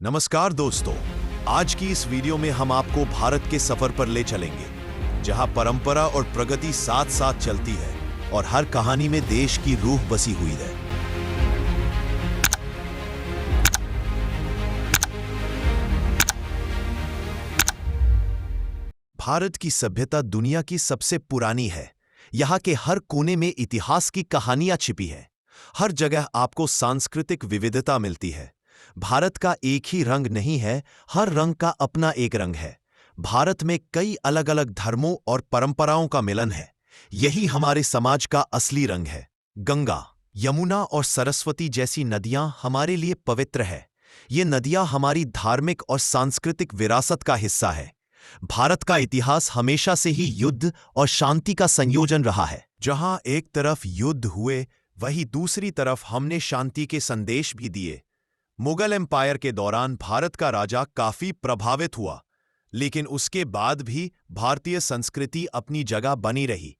नमस्कार दोस्तों, आज की इस वीडियो में हम आपको भारत के सफर पर ले चलेंगे, जहां परंपरा और प्रगति साथ साथ चलती है और हर कहानी में देश की रूह बसी हुई है। भारत की सभ्यता दुनिया की सबसे पुरानी है। यहाँ के हर कोने में इतिहास की कहानियां छिपी हैं। हर जगह आपको सांस्कृतिक विविधता मिलती है। भारत का एक ही रंग नहीं है, हर रंग का अपना एक रंग है। भारत में कई अलग अलग धर्मों और परंपराओं का मिलन है। यही हमारे समाज का असली रंग है। गंगा, यमुना और सरस्वती जैसी नदियां हमारे लिए पवित्र है। ये नदियां हमारी धार्मिक और सांस्कृतिक विरासत का हिस्सा है। भारत का इतिहास हमेशा से ही युद्ध और शांति का संयोजन रहा है। जहां एक तरफ युद्ध हुए, वहीं दूसरी तरफ हमने शांति के संदेश भी दिए। मुगल एम्पायर के दौरान भारत का राजा काफी प्रभावित हुआ, लेकिन उसके बाद भी भारतीय संस्कृति अपनी जगह बनी रही।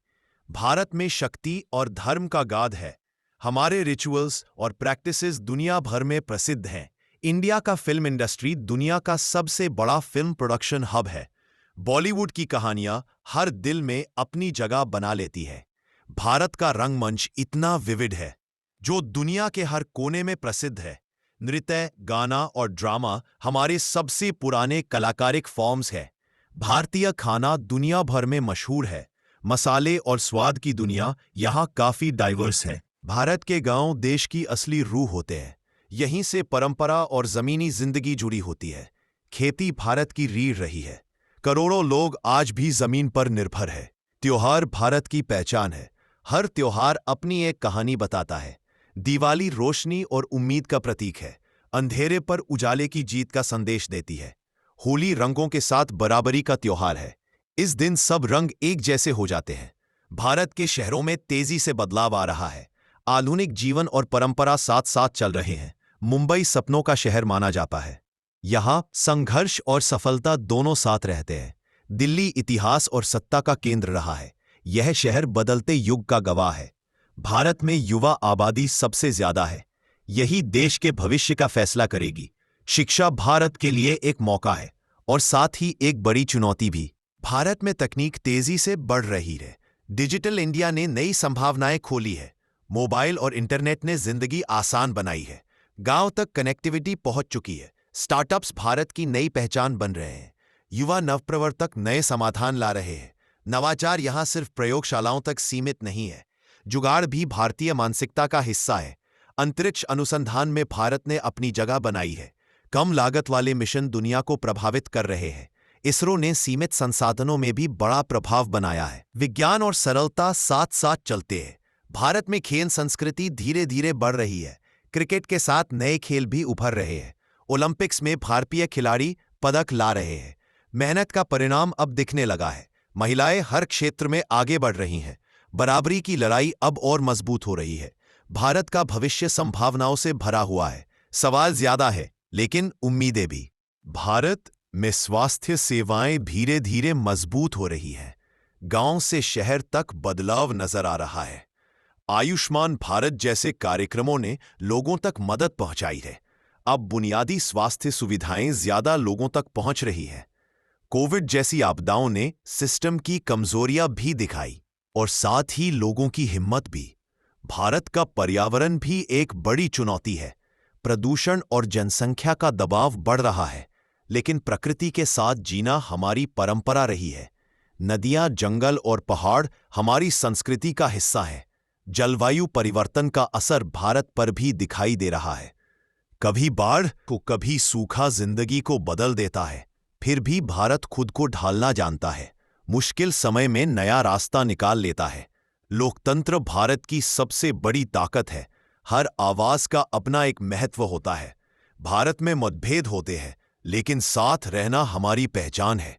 भारत में शक्ति और धर्म का गाद है। हमारे रिचुअल्स और प्रैक्टिसेस दुनिया भर में प्रसिद्ध हैं। इंडिया का फिल्म इंडस्ट्री दुनिया का सबसे बड़ा फिल्म प्रोडक्शन हब है। बॉलीवुड की कहानियां हर दिल में अपनी जगह बना लेती है। भारत का रंगमंच इतना विविध है, जो दुनिया के हर कोने में प्रसिद्ध है। नृत्य, गाना और ड्रामा हमारे सबसे पुराने कलाकारिक फॉर्म्स हैं। भारतीय खाना दुनिया भर में मशहूर है। मसाले और स्वाद की दुनिया यहाँ काफी डाइवर्स है। भारत के गांव देश की असली रूह होते हैं। यहीं से परंपरा और जमीनी जिंदगी जुड़ी होती है। खेती भारत की रीढ़ रही है। करोड़ों लोग आज भी जमीन पर निर्भर है। त्योहार भारत की पहचान है। हर त्योहार अपनी एक कहानी बताता है। दिवाली रोशनी और उम्मीद का प्रतीक है। अंधेरे पर उजाले की जीत का संदेश देती है। होली रंगों के साथ बराबरी का त्योहार है। इस दिन सब रंग एक जैसे हो जाते हैं। भारत के शहरों में तेजी से बदलाव आ रहा है। आधुनिक जीवन और परंपरा साथ साथ चल रहे हैं। मुंबई सपनों का शहर माना जाता है। यहाँ संघर्ष और सफलता दोनों साथ रहते हैं। दिल्ली इतिहास और सत्ता का केंद्र रहा है। यह शहर बदलते युग का गवाह है। भारत में युवा आबादी सबसे ज्यादा है। यही देश के भविष्य का फैसला करेगी। शिक्षा भारत के लिए एक मौका है और साथ ही एक बड़ी चुनौती भी। भारत में तकनीक तेजी से बढ़ रही है। डिजिटल इंडिया ने नई संभावनाएं खोली है। मोबाइल और इंटरनेट ने जिंदगी आसान बनाई है। गांव तक कनेक्टिविटी पहुंच चुकी है। स्टार्टअप्स भारत की नई पहचान बन रहे हैं। युवा नवप्रवर्तक नए समाधान ला रहे हैं। नवाचार यहां सिर्फ प्रयोगशालाओं तक सीमित नहीं है। जुगाड़ भी भारतीय मानसिकता का हिस्सा है। अंतरिक्ष अनुसंधान में भारत ने अपनी जगह बनाई है। कम लागत वाले मिशन दुनिया को प्रभावित कर रहे हैं। इसरो ने सीमित संसाधनों में भी बड़ा प्रभाव बनाया है। विज्ञान और सरलता साथ साथ चलते हैं। भारत में खेल संस्कृति धीरे धीरे बढ़ रही है। क्रिकेट के साथ नए खेल भी उभर रहे हैं। ओलंपिक्स में भारतीय खिलाड़ी पदक ला रहे हैं। मेहनत का परिणाम अब दिखने लगा है। महिलाएं हर क्षेत्र में आगे बढ़ रही हैं। बराबरी की लड़ाई अब और मजबूत हो रही है। भारत का भविष्य संभावनाओं से भरा हुआ है। सवाल ज्यादा है, लेकिन उम्मीदें भी। भारत में स्वास्थ्य सेवाएं धीरे धीरे मजबूत हो रही हैं। गांव से शहर तक बदलाव नजर आ रहा है। आयुष्मान भारत जैसे कार्यक्रमों ने लोगों तक मदद पहुंचाई है। अब बुनियादी स्वास्थ्य सुविधाएं ज्यादा लोगों तक पहुंच रही हैं। कोविड जैसी आपदाओं ने सिस्टम की कमजोरियां भी दिखाई और साथ ही लोगों की हिम्मत भी। भारत का पर्यावरण भी एक बड़ी चुनौती है। प्रदूषण और जनसंख्या का दबाव बढ़ रहा है, लेकिन प्रकृति के साथ जीना हमारी परंपरा रही है। नदियां, जंगल और पहाड़ हमारी संस्कृति का हिस्सा हैं। जलवायु परिवर्तन का असर भारत पर भी दिखाई दे रहा है। कभी बाढ़ तो कभी सूखा जिंदगी को बदल देता है। फिर भी भारत खुद को ढालना जानता है। मुश्किल समय में नया रास्ता निकाल लेता है। लोकतंत्र भारत की सबसे बड़ी ताकत है। हर आवाज का अपना एक महत्व होता है। भारत में मतभेद होते हैं, लेकिन साथ रहना हमारी पहचान है।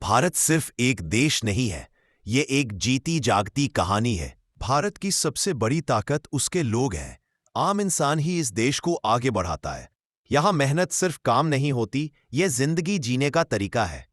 भारत सिर्फ एक देश नहीं है, ये एक जीती जागती कहानी है। भारत की सबसे बड़ी ताकत उसके लोग हैं। आम इंसान ही इस देश को आगे बढ़ाता है। यहाँ मेहनत सिर्फ काम नहीं होती, यह जिंदगी जीने का तरीका है।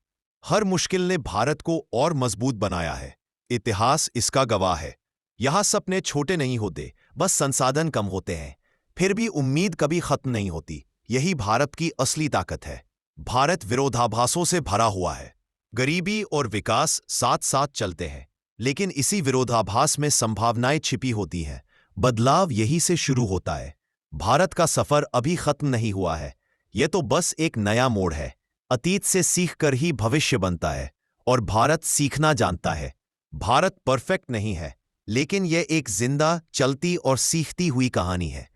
हर मुश्किल ने भारत को और मजबूत बनाया है। इतिहास इसका गवाह है। यहाँ सपने छोटे नहीं होते, बस संसाधन कम होते हैं। फिर भी उम्मीद कभी खत्म नहीं होती। यही भारत की असली ताकत है। भारत विरोधाभासों से भरा हुआ है। गरीबी और विकास साथ साथ चलते हैं, लेकिन इसी विरोधाभास में संभावनाएं छिपी होती हैं। बदलाव यही से शुरू होता है। भारत का सफर अभी खत्म नहीं हुआ है। यह तो बस एक नया मोड़ है। अतीत से सीखकर ही भविष्य बनता है, और भारत सीखना जानता है। भारत परफेक्ट नहीं है, लेकिन यह एक जिंदा, चलती और सीखती हुई कहानी है।